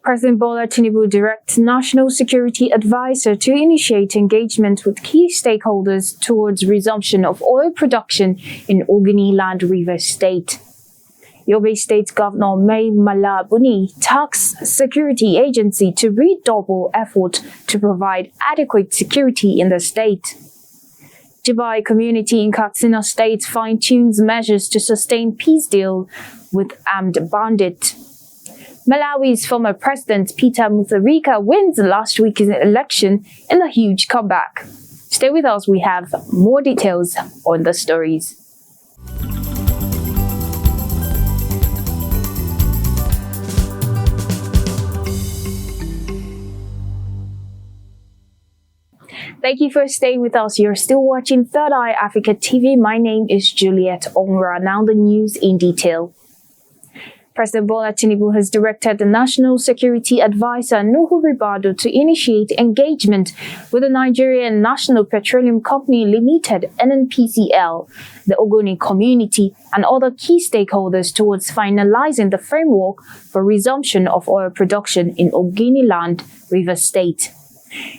President Bola Tinubu directs National Security Advisor to initiate engagement with key stakeholders towards resumption of oil production in Ogoniland River State. Yobe State Governor Mai Mala Buni tasked security agency to redouble effort to provide adequate security in the state. Dubai community in Katsina State fine-tunes measures to sustain peace deal with armed bandit. Malawi's former president Peter Mutharika wins last week's election in a huge comeback. Stay with us, we have more details on the stories. Thank you for staying with us. You're still watching Third Eye Africa TV. My name is Juliet Onra. Now the news in detail. President Bola Tinubu has directed the National Security Advisor Nuhu Ribadu to initiate engagement with the Nigerian National Petroleum Company Limited (NNPCL), the Ogoni community, and other key stakeholders towards finalizing the framework for resumption of oil production in Ogoniland, River State.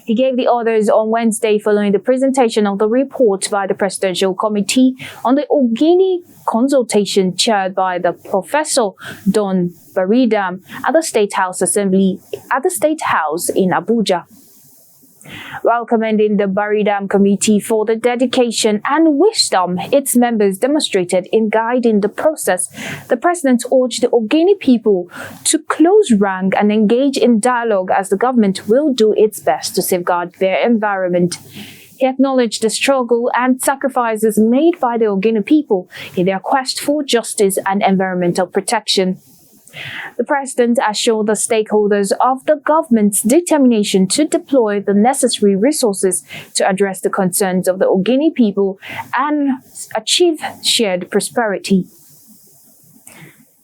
He gave the orders on Wednesday following the presentation of the report by the Presidential Committee on the Ogini consultation chaired by the Professor Don Baridam at the State House Assembly at the State House in Abuja. While commending the Baridam Committee for the dedication and wisdom its members demonstrated in guiding the process, the President urged the Ogini people to close rank and engage in dialogue as the government will do its best to safeguard their environment. He acknowledged the struggle and sacrifices made by the Ogini people in their quest for justice and environmental protection. The President assured the stakeholders of the government's determination to deploy the necessary resources to address the concerns of the Ogini people and achieve shared prosperity.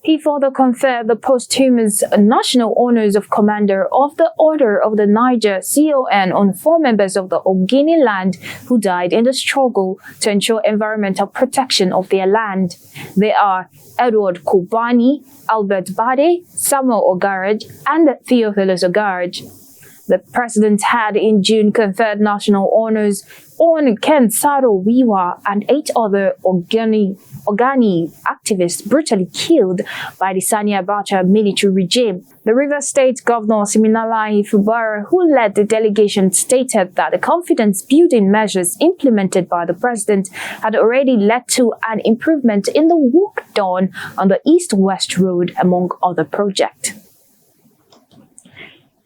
He further conferred the posthumous national honors of Commander of the Order of the Niger (CON) on 4 members of the Ogini land who died in the struggle to ensure environmental protection of their land. They are Edward Kubani, Albert Bade, Samuel Ogaraj, and Theophilus Ogaraj. The President had in June conferred national honors on Ken Saro Wiwa and 8 other Ogani activists brutally killed by the Sani Abacha military regime. The River State Governor Siminalayi Fubara, who led the delegation, stated that the confidence-building measures implemented by the President had already led to an improvement in the work done on the East-West Road, among other projects.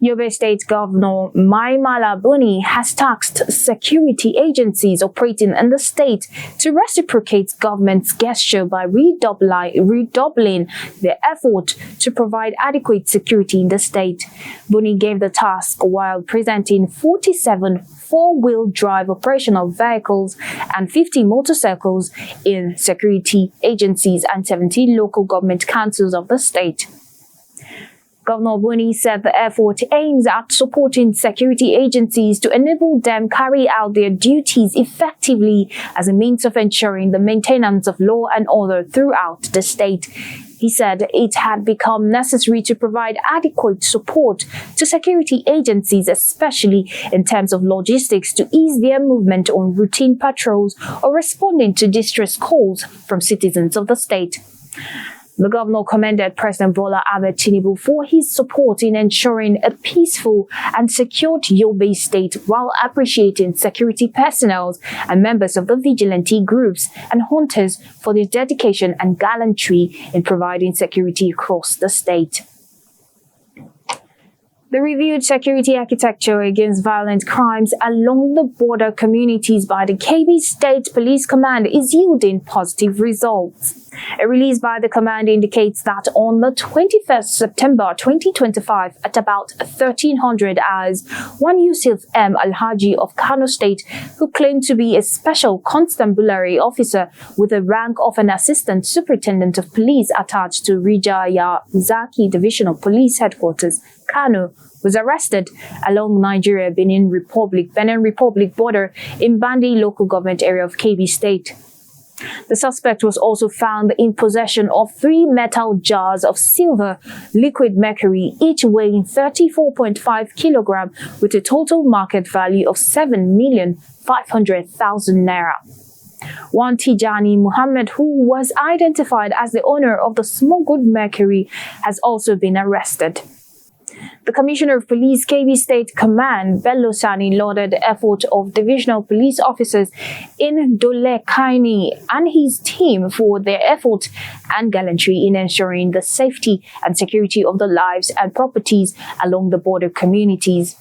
Yobe State Governor Mai Mala Buni has tasked security agencies operating in the state to reciprocate government's gesture by redoubling their effort to provide adequate security in the state. Buni gave the task while presenting 47 four-wheel drive operational vehicles and 50 motorcycles in security agencies and 17 local government councils of the state. Governor Buni said the effort aims at supporting security agencies to enable them carry out their duties effectively as a means of ensuring the maintenance of law and order throughout the state. He said it had become necessary to provide adequate support to security agencies, especially in terms of logistics, to ease their movement on routine patrols or responding to distress calls from citizens of the state. The governor commended President Bola Ahmed Tinubu for his support in ensuring a peaceful and secured Yobe State, while appreciating security personnel and members of the vigilante groups and hunters for their dedication and gallantry in providing security across the state. The reviewed security architecture against violent crimes along the border communities by the Kebbi State Police Command is yielding positive results. A release by the command indicates that on the 21st September 2025, at about 1300 hours, one Yusuf M. Alhaji of Kano State, who claimed to be a special constabulary officer with the rank of an assistant superintendent of police attached to Rijaya Zaki Divisional Police Headquarters, Kano, was arrested along Nigeria-Benin Republic border in Bandi local government area of Kebbi State. The suspect was also found in possession of 3 metal jars of silver liquid mercury, each weighing 34.5 kilograms, with a total market value of 7,500,000 naira. One Tijani Muhammad, who was identified as the owner of the smuggled mercury, has also been arrested. The Commissioner of Police, Kebbi State Command, Bello Sani, lauded the effort of divisional police officers in Dolekaini and his team for their effort and gallantry in ensuring the safety and security of the lives and properties along the border communities.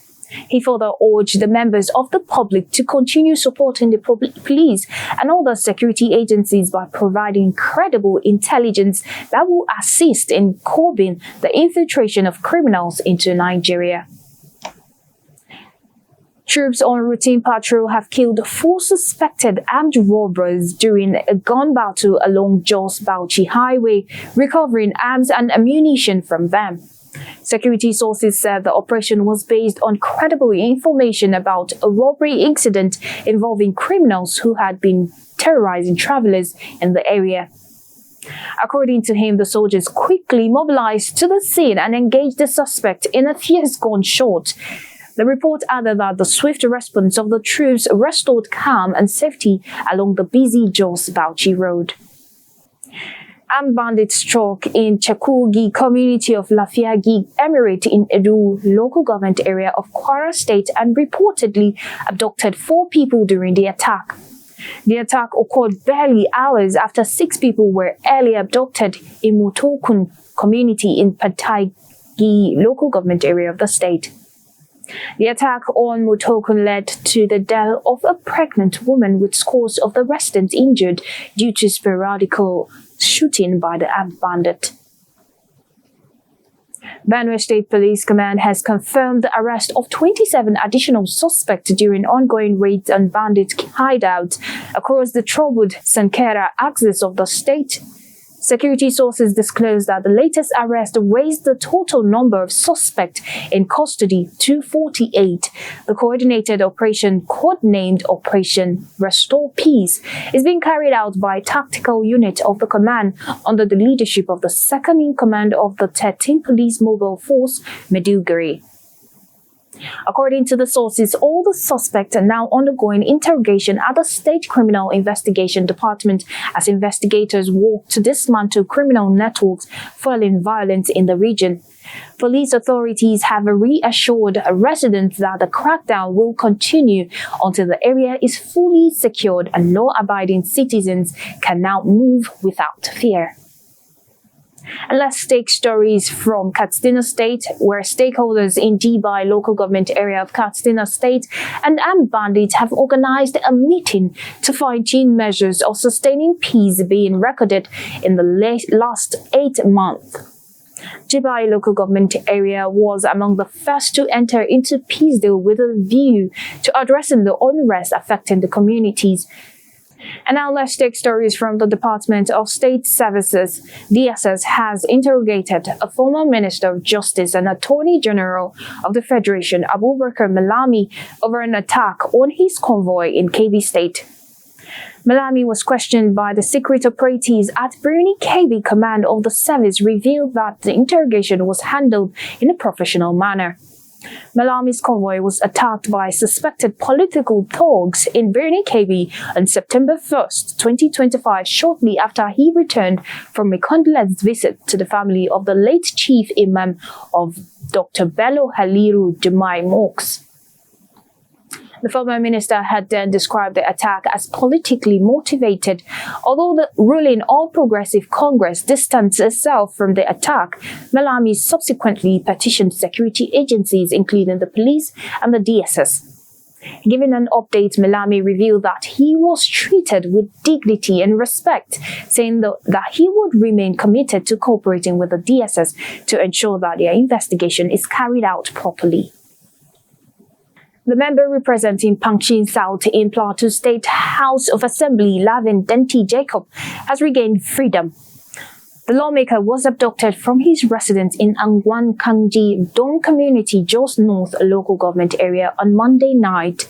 He further urged the members of the public to continue supporting the police and other security agencies by providing credible intelligence that will assist in curbing the infiltration of criminals into Nigeria. Troops on routine patrol have killed 4 suspected armed robbers during a gun battle along Jos-Bauchi Highway, recovering arms and ammunition from them. Security sources said the operation was based on credible information about a robbery incident involving criminals who had been terrorizing travelers in the area. According to him, the soldiers quickly mobilized to the scene and engaged the suspect in a fierce gunshot. The report added that the swift response of the troops restored calm and safety along the busy Jos-Bauchi road. Armed bandits struck in Chakugi community of Lafiagi Emirate in Edo local government area of Kwara State and reportedly abducted 4 people during the attack. The attack occurred barely hours after 6 people were earlier abducted in Mutokun community in Patagi local government area of the state. The attack on Mutokun led to the death of a pregnant woman with scores of the residents injured due to sporadical shooting by the armed bandit. Benue State Police Command has confirmed the arrest of 27 additional suspects during ongoing raids on bandit hideouts across the troubled Sankera axis of the state. Security sources disclosed that the latest arrest raised the total number of suspects in custody to 48. The coordinated operation, codenamed Operation Restore Peace, is being carried out by a tactical unit of the command under the leadership of the second in command of the 13th Police Mobile Force, Meduguri. According to the sources, all the suspects are now undergoing interrogation at the State Criminal Investigation Department as investigators work to dismantle criminal networks fueling violence in the region. Police authorities have reassured residents that the crackdown will continue until the area is fully secured and law-abiding citizens can now move without fear. And let's take stories from Katsina State, where stakeholders in Jibai local government area of Katsina State and armed bandits have organized a meeting to fine-tune measures of sustaining peace being recorded in the last 8 months. Jibai local government area was among the first to enter into peace deal with a view to addressing the unrest affecting the communities. And now let's take stories from the Department of State Services. DSS has interrogated a former Minister of Justice and Attorney General of the Federation, Abubakar Malami, over an attack on his convoy in Kebbi State. Malami was questioned by the secret operatives at Birni Kebbi. Command of the service revealed that the interrogation was handled in a professional manner. Malami's convoy was attacked by suspected political thugs in Birni Kebbi on September 1st, 2025, shortly after he returned from a condolence visit to the family of the late Chief Imam of Dr. Bello Haliru Jumai Moks. The former minister had then described the attack as politically motivated. Although the ruling All Progressive Congress distanced itself from the attack, Malami subsequently petitioned security agencies, including the police and the DSS. Given an update, Malami revealed that he was treated with dignity and respect, saying that he would remain committed to cooperating with the DSS to ensure that their investigation is carried out properly. The member representing Pangchin South in Plateau State House of Assembly, Lavin Denti Jacob, has regained freedom. The lawmaker was abducted from his residence in Angwan Kangji Dong Community, Jos North local government area on Monday night.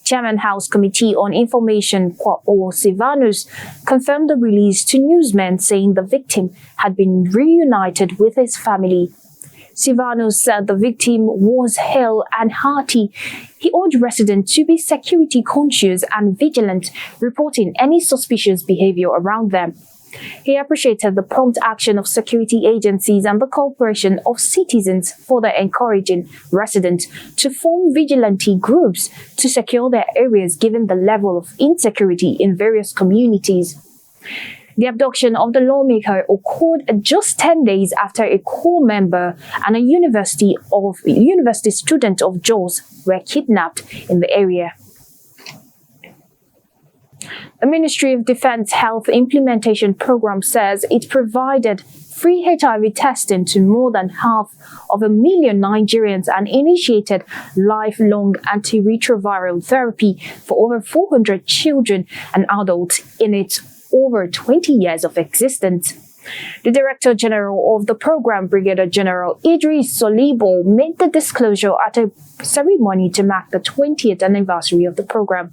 Chairman House Committee on Information Kwapo Silvanus confirmed the release to newsmen, saying the victim had been reunited with his family. Silvanus said the victim was hale and hearty. He urged residents to be security conscious and vigilant, reporting any suspicious behavior around them. He appreciated the prompt action of security agencies and the cooperation of citizens, further encouraging residents to form vigilante groups to secure their areas given the level of insecurity in various communities. The abduction of the lawmaker occurred just 10 days after a core member and a university student of Jos were kidnapped in the area. The Ministry of Defense Health Implementation Program says it provided free HIV testing to more than 500,000 Nigerians and initiated lifelong antiretroviral therapy for over 400 children and adults in its over 20 years of existence. The Director General of the program, Brigadier General Idris Solibo, made the disclosure at a ceremony to mark the 20th anniversary of the program.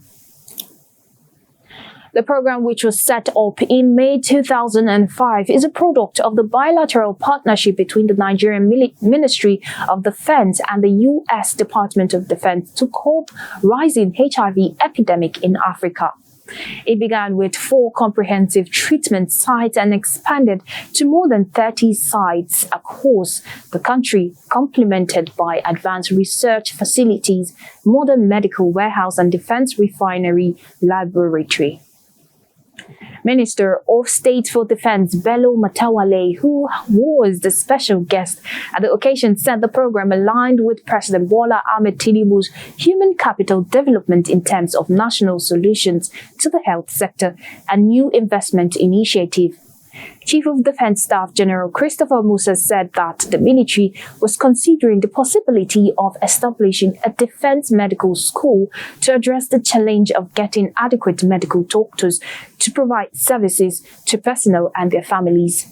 The program, which was set up in May 2005, is a product of the bilateral partnership between the Nigerian Ministry of Defense and the U.S. Department of Defense to curb rising HIV epidemic in Africa. It began with 4 comprehensive treatment sites and expanded to more than 30 sites across the country, complemented by advanced research facilities, modern medical warehouse, and defense refinery laboratory. Minister of State for Defense Bello Matawale, who was the special guest at the occasion, said the program aligned with President Bola Ahmed Tinubu's human capital development in terms of national solutions to the health sector and new investment initiative. Chief of Defense Staff General Christopher Musa said that the military was considering the possibility of establishing a defense medical school to address the challenge of getting adequate medical doctors to provide services to personnel and their families.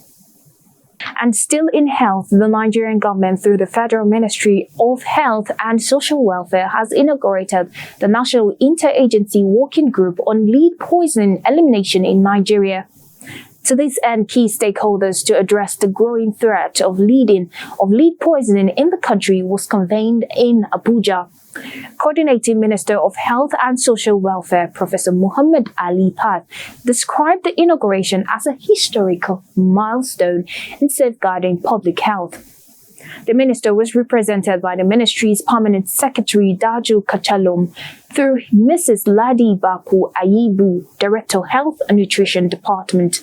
And still in health, the Nigerian government, through the Federal Ministry of Health and Social Welfare, has inaugurated the National Interagency Working Group on Lead Poisoning Elimination in Nigeria. To this end, key stakeholders to address the growing threat of lead poisoning in the country was convened in Abuja. Coordinating Minister of Health and Social Welfare, Professor Muhammad Ali Pat, described the inauguration as a historical milestone in safeguarding public health. The minister was represented by the ministry's permanent secretary, Daju Kachalom, through Mrs. Ladi Baku Ayibu, Director Health and Nutrition Department.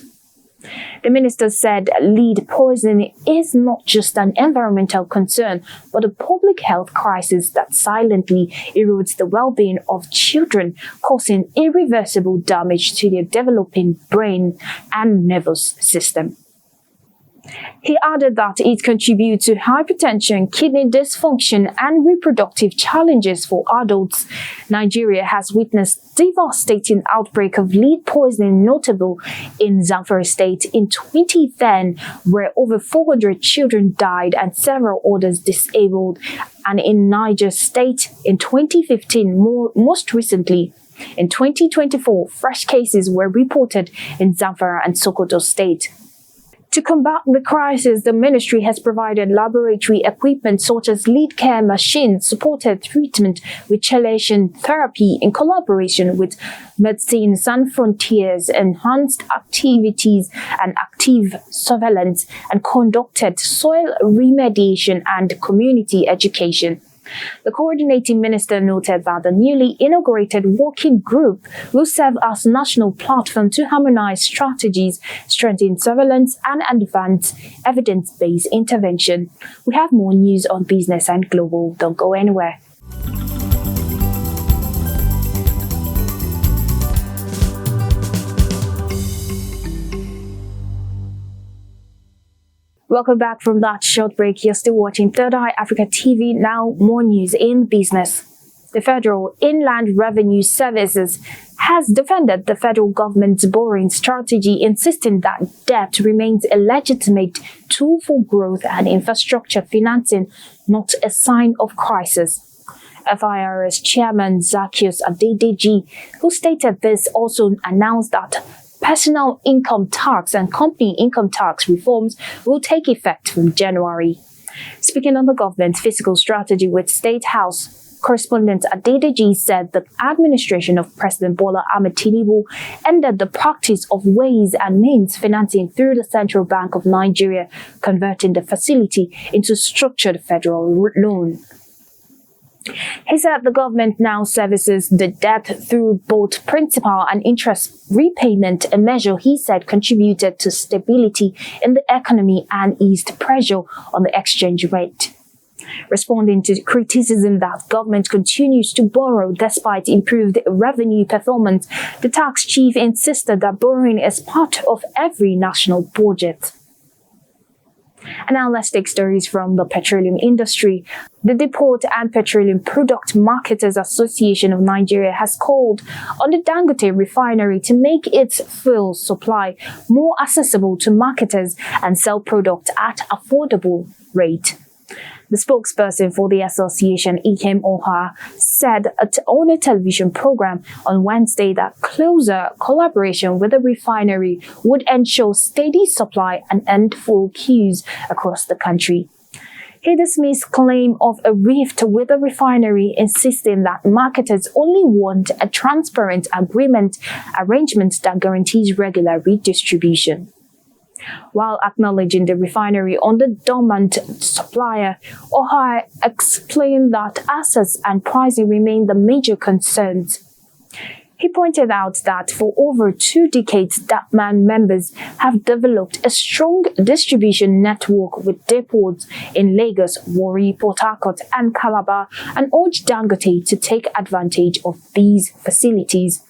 The minister said lead poisoning is not just an environmental concern, but a public health crisis that silently erodes the well-being of children, causing irreversible damage to their developing brain and nervous system. He added that it contributes to hypertension, kidney dysfunction, and reproductive challenges for adults. Nigeria has witnessed devastating outbreak of lead poisoning, notable in Zamfara State in 2010, where over 400 children died and several others disabled, and in Niger State in 2015, most recently. In 2024, fresh cases were reported in Zamfara and Sokoto State. To combat the crisis, the ministry has provided laboratory equipment such as lead care machines, supported treatment with chelation therapy in collaboration with Medicine Sans Frontiers, enhanced activities and active surveillance, and conducted soil remediation and community education. The coordinating minister noted that the newly inaugurated working group will serve as national platform to harmonize strategies, strengthen surveillance, and advance evidence-based intervention. We have more news on business and global. Don't go anywhere. Welcome back from that short break. You're still watching Third Eye Africa TV. Now, more news in business. The Federal Inland Revenue Services has defended the federal government's borrowing strategy, insisting that debt remains a legitimate tool for growth and infrastructure financing, not a sign of crisis. FIRS Chairman Zaccheaus Adedeji, who stated this, also announced that personal income tax and company income tax reforms will take effect from January. Speaking on the government's fiscal strategy with State House correspondent Adedeji said the administration of President Bola Ahmed Tinubu ended the practice of ways and means financing through the Central Bank of Nigeria, converting the facility into structured federal loan. He said the government now services the debt through both principal and interest repayment, a measure he said contributed to stability in the economy and eased pressure on the exchange rate. Responding to criticism that government continues to borrow despite improved revenue performance, the tax chief insisted that borrowing is part of every national budget. And now let's take stories from the petroleum industry. The Depot and Petroleum Product Marketers Association of Nigeria has called on the Dangote refinery to make its fuel supply more accessible to marketers and sell products at affordable rate. The spokesperson for the association, Ikem Oha, said on a television program on Wednesday that closer collaboration with the refinery would ensure steady supply and end full queues across the country. He dismissed claim of a rift with the refinery, insisting that marketers only want a transparent arrangement that guarantees regular redistribution. While acknowledging the refinery on the dormant supplier, Oha explained that access and pricing remain the major concerns. He pointed out that for over 2 decades, DAPMAN members have developed a strong distribution network with depots in Lagos, Warri, Port Harcourt, and Calabar, and urged Dangote to take advantage of these facilities.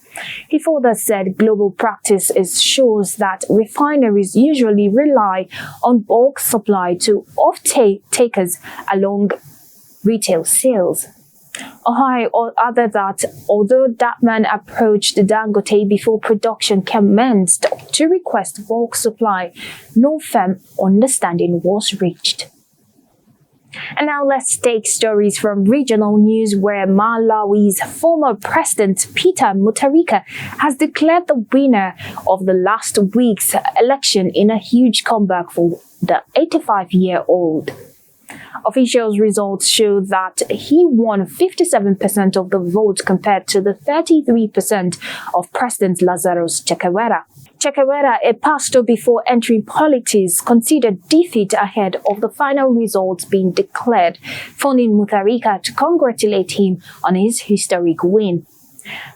He further said global practice shows that refineries usually rely on bulk supply to off-takers along retail sales. Ohio added that although DAPMAN approached Dangote before production commenced to request bulk supply, no firm understanding was reached. And now let's take stories from regional news, where Malawi's former president Peter Mutharika has declared the winner of the last week's election in a huge comeback for the 85-year-old. Official results show that he won 57% of the vote compared to the 33% of President Lazarus Chakwera. Chakwera, a pastor before entering politics, considered defeat ahead of the final results being declared, phoning Mutharika to congratulate him on his historic win.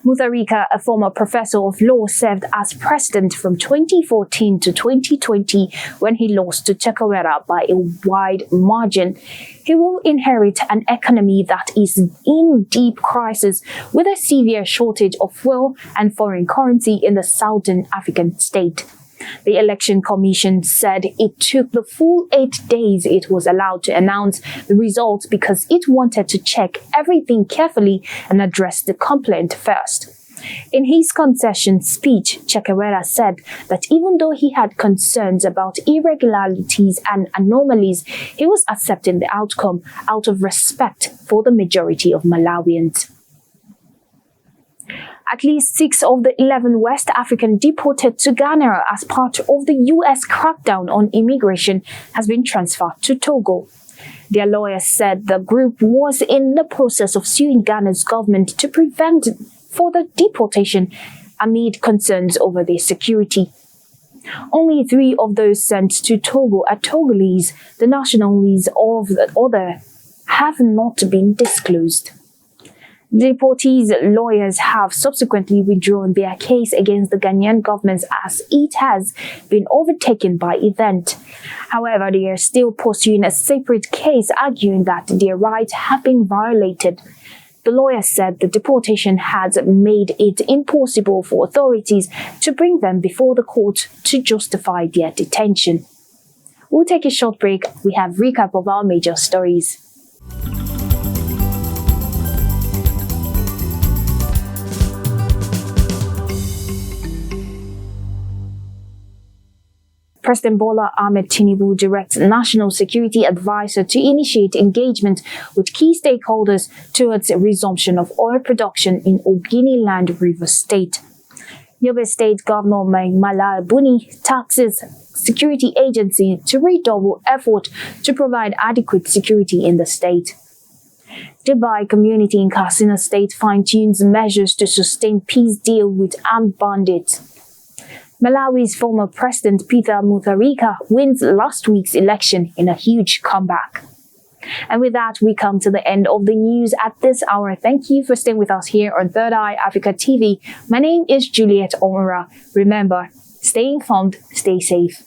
Mutharika, a former professor of law, served as president from 2014 to 2020 when he lost to Chakwera by a wide margin. He will inherit an economy that is in deep crisis, with a severe shortage of fuel and foreign currency in the southern African state. The Election Commission said it took the full 8 days it was allowed to announce the results because it wanted to check everything carefully and address the complaint first. In his concession speech, Chakwera said that even though he had concerns about irregularities and anomalies, he was accepting the outcome out of respect for the majority of Malawians. At least 6 of the 11 West Africans deported to Ghana as part of the U.S. crackdown on immigration has been transferred to Togo. Their lawyers said the group was in the process of suing Ghana's government to prevent further deportation amid concerns over their security. Only 3 of those sent to Togo are Togolese. The nationalities of the other have not been disclosed. The deportees' lawyers have subsequently withdrawn their case against the Ghanaian government as it has been overtaken by event. However, they are still pursuing a separate case, arguing that their rights have been violated. The lawyers said the deportation had made it impossible for authorities to bring them before the court to justify their detention. We'll take a short break. We have a recap of our major stories. President Bola Ahmed Tinubu directs National Security Advisor to initiate engagement with key stakeholders towards a resumption of oil production in Oginiland River State. Yobe State Governor Mala Buni taxes security agency to redouble effort to provide adequate security in the state. Dubai community in Katsina State fine-tunes measures to sustain peace deal with armed bandits. Malawi's former president Peter Mutharika wins last week's election in a huge comeback. And with that, we come to the end of the news at this hour. Thank you for staying with us here on Third Eye Africa TV. My name is Juliet Omara. Remember, stay informed, stay safe.